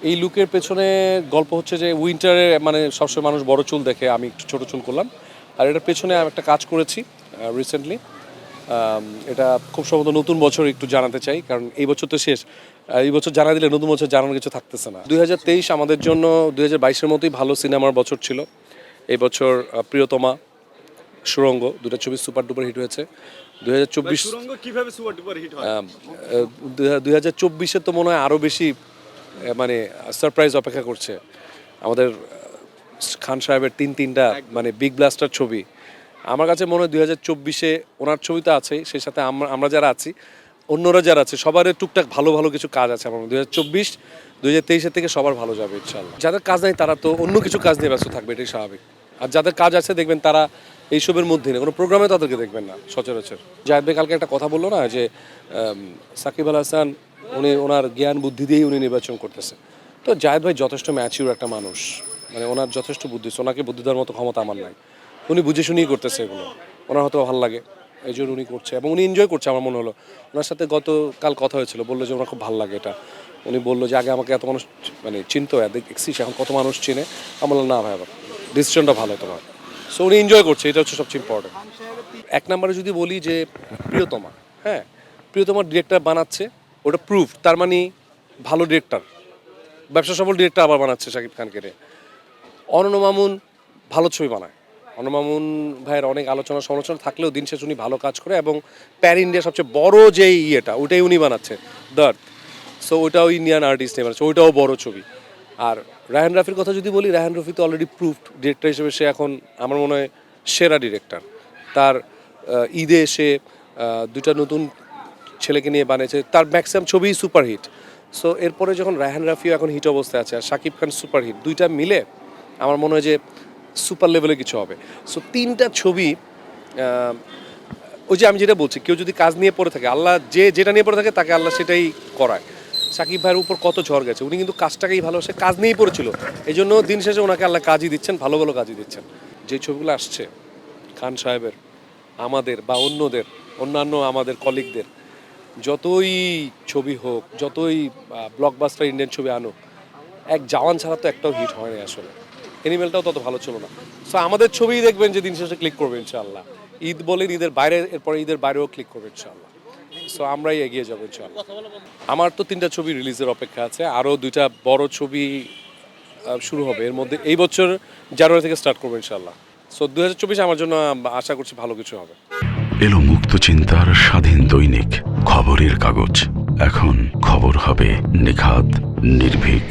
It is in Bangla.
এই লুকের পেছনে গল্প হচ্ছে যে উইন্টারে মানে সবসময় মানুষ বড় চুল দেখে, আমি একটু ছোট চুল করলাম। আর এটার পেছনে আমি একটা কাজ করেছি রিসেন্টলি। এটা খুব সম্ভবত নতুন বছর একটু জানাতে চাই, কারণ এই বছর তো শেষ। এই বছর জানা দিলে নতুন বছর জানানোর কিছু থাকতেছে না। 2023 আমাদের জন্য 2022-এর মতোই ভালো সিনেমার বছর ছিল। এই বছর প্রিয়তমা, সুড়ঙ্গ দুটো ছবি সুপার ডুপার হিট হয়েছে। 2024 সুড়ঙ্গ কিভাবে সুপার ডুপার হিট হয়? 2024-এ তো মনে হয় আরও বেশি মানে সারপ্রাইজ অপেক্ষা করছে আমাদের। খান সাহেবের তিনটা মানে বিগ ব্লাস্টার ছবি। আমার কাছে মনে হয় 2024-এ ওনার ছবি তো আছেই, সেই সাথে আমরা যারা আছি, অন্যরা যারা আছে, সবার টুকটাক ভালো ভালো কিছু কাজ আছে আমার 2023-এর থেকে সবার ভালো যাবে ইনশাল্লাহ। যাদের কাজ নাই তারা তো অন্য কিছু কাজ নিয়ে ব্যস্ত থাকবে, এটাই স্বাভাবিক। আর যাদের কাজ আছে দেখবেন তারা এইসবের মধ্যে নেই, কোনো প্রোগ্রামে তাদেরকে দেখবেন না সচরাচর। জাহেদ ভাই কালকে একটা কথা বললো না যে সাকিব আল হাসান উনি ওনার জ্ঞান বুদ্ধি দিয়েই উনি নির্বাচন করতেছে। তো জাহেদ ভাই যথেষ্ট ম্যাচিউর একটা মানুষ, মানে ওনার যথেষ্ট বুদ্ধি, ওনাকে বুদ্ধি দেওয়ার মতো ক্ষমতা আমার নাই। উনি বুঝে শুনেই করতেছে এগুলো, ওনার হয়তো ভালো লাগে এই জন্য উনি করছে এবং উনি এনজয় করছে। আমার মনে হলো ওনার সাথে গতকাল কথা হয়েছিল, বললো যে ওনার খুব ভালো লাগে এটা। উনি বললো যে আগে আমাকে এত মানুষ মানে চিনতো, দেখছিস এখন কত মানুষ চিনে। আমার বললাম না ভাই, আবার ডিসিশনটা ভালো তোমার। সো উনি এনজয় করছে, এটা হচ্ছে সবচেয়ে ইম্পর্টেন্ট। এক নম্বরে যদি বলি যে প্রিয়তমা, হ্যাঁ প্রিয়তমার ডিরেক্টর বানাচ্ছে, ওটা প্রুফ, তার মানে ভালো ডিরেক্টর, ব্যবসা সফল ডিরেক্টর আবার বানাচ্ছে শাকিব খানকে রে। অনন্য মামুন ভালো ছবি বানায়। অনন্য মামুন ভাইয়ের অনেক আলোচনা সমালোচনা থাকলেও দিন শেষ উনি ভালো কাজ করে, এবং প্যান ইন্ডিয়া সবচেয়ে বড় যে ইয়েটা ওইটাই উনি বানাচ্ছে, দার্থ। সো ওইটাও ইন্ডিয়ান আর্টিস্ট নিয়ে বানাচ্ছে, ওইটাও বড় ছবি। আর রায়হান রাফির কথা যদি বলি, রায়হান রফি তো অলরেডি প্রুভড ডিরেক্টর হিসেবে, সে এখন আমার মনে হয় সেরা ডিরেক্টর। তার ঈদে সে দুটা নতুন ছেলেকে নিয়ে বানিয়েছে, তার ম্যাক্সিমাম ছবিই সুপারহিট। সো এরপরে যখন রায়হান রাফিও এখন হিট অবস্থায় আছে আর শাকিব খান সুপারহিট, দুইটা মিলে আমার মনে হয় যে সুপার লেভেলে কিছু হবে। সো তিনটা ছবি, ওই যে আমি যেটা বলছি, কেউ যদি কাজ নিয়ে পড়ে থাকে, আল্লাহ যেটা নিয়ে পড়ে থাকে তাকে আল্লাহ সেটাই করায়। সাকিব ভাইয়ের উপর কত ঝড় গেছে, উনি কিন্তু কাজটাকেই ভালোবাসে, কাজ নিয়েই পড়েছিল। এই জন্য দিন শেষে ওনাকে আল্লাহ কাজই দিচ্ছেন, ভালো ভালো কাজই দিচ্ছেন। যে ছবিগুলো আসছে খান সাহেবের, আমাদের বা অন্যান্য আমাদের কলিগদের, যতই ছবি হোক, যতই ব্লকবাস্টার ইন্ডিয়ান ছবি আনুক, এক জওয়ান ছাড়া তো একটাও হিট হয়নি আসলে। অ্যানিমেলটাও তত ভালো ছিল না। সো আমাদের ছবিই দেখবেন যে দিন শেষে ক্লিক করবে ইনশাআল্লাহ। ঈদ বলেন, ঈদের বাইরে, এরপরে ঈদের বাইরেও ক্লিক করবে ইনশাআল্লাহ। সো আমরাই এগিয়ে যাবো ইনশাআল্লাহ। আমার তো 3টা ছবি রিলিজের অপেক্ষা আছে, আরও 2টা বড় ছবি শুরু হবে এর মধ্যে। এই বছর জানুয়ারি থেকে স্টার্ট করবো ইনশাআল্লাহ। সো 2024 আমার জন্য আশা করছি ভালো কিছু হবে। এলো মুক্ত চিন্তার স্বাধীন দৈনিক খবরের কাগজ। এখন খবর হবে নিখাত, নির্ভীক,